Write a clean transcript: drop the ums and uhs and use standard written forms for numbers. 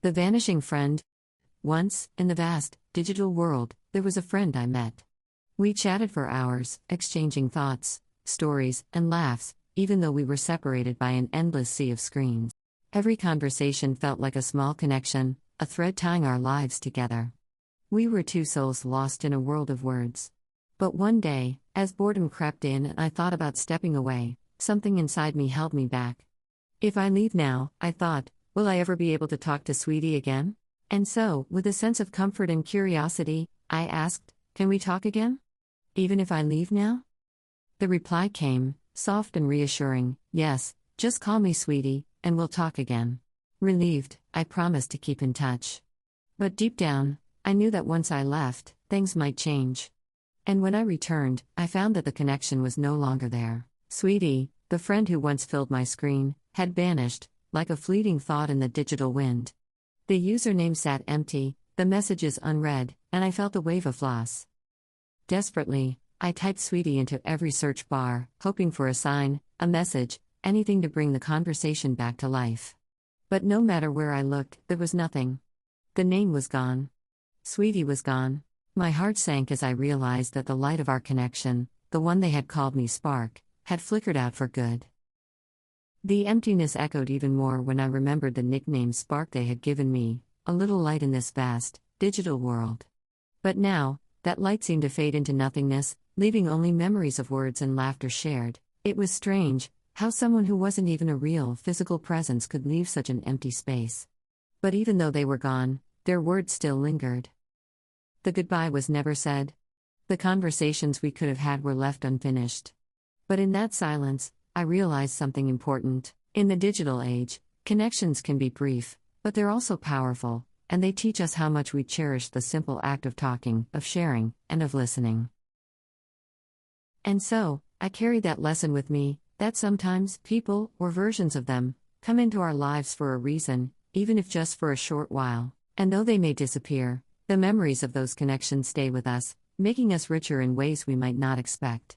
The Vanishing Friend. Once, in the vast, digital world, there was a friend I met. We chatted for hours, exchanging thoughts, stories, and laughs, even though we were separated by an endless sea of screens. Every conversation felt like a small connection, a thread tying our lives together. We were two souls lost in a world of words. But one day, as boredom crept in and I thought about stepping away, something inside me held me back. If I leave now, I thought, will I ever be able to talk to Sweetie again? And so, with a sense of comfort and curiosity, I asked, can we talk again? Even if I leave now? The reply came, soft and reassuring, yes, just call me Sweetie, and we'll talk again. Relieved, I promised to keep in touch. But deep down, I knew that once I left, things might change. And when I returned, I found that the connection was no longer there. Sweetie, the friend who once filled my screen, had vanished, like a fleeting thought in the digital wind. The username sat empty, the messages unread, and I felt a wave of loss. Desperately, I typed Sweetie into every search bar, hoping for a sign, a message, anything to bring the conversation back to life. But no matter where I looked, there was nothing. The name was gone. Sweetie was gone. My heart sank as I realized that the light of our connection, the one they had called me Spark, had flickered out for good. The emptiness echoed even more when I remembered the nickname Spark they had given me, a little light in this vast, digital world. But now, that light seemed to fade into nothingness, leaving only memories of words and laughter shared. It was strange, how someone who wasn't even a real, physical presence could leave such an empty space. But even though they were gone, their words still lingered. The goodbye was never said. The conversations we could have had were left unfinished. But in that silence, I realized something important. In the digital age, connections can be brief, but they're also powerful, and they teach us how much we cherish the simple act of talking, of sharing, and of listening. And so, I carry that lesson with me, that sometimes people, or versions of them, come into our lives for a reason, even if just for a short while, and though they may disappear, the memories of those connections stay with us, making us richer in ways we might not expect.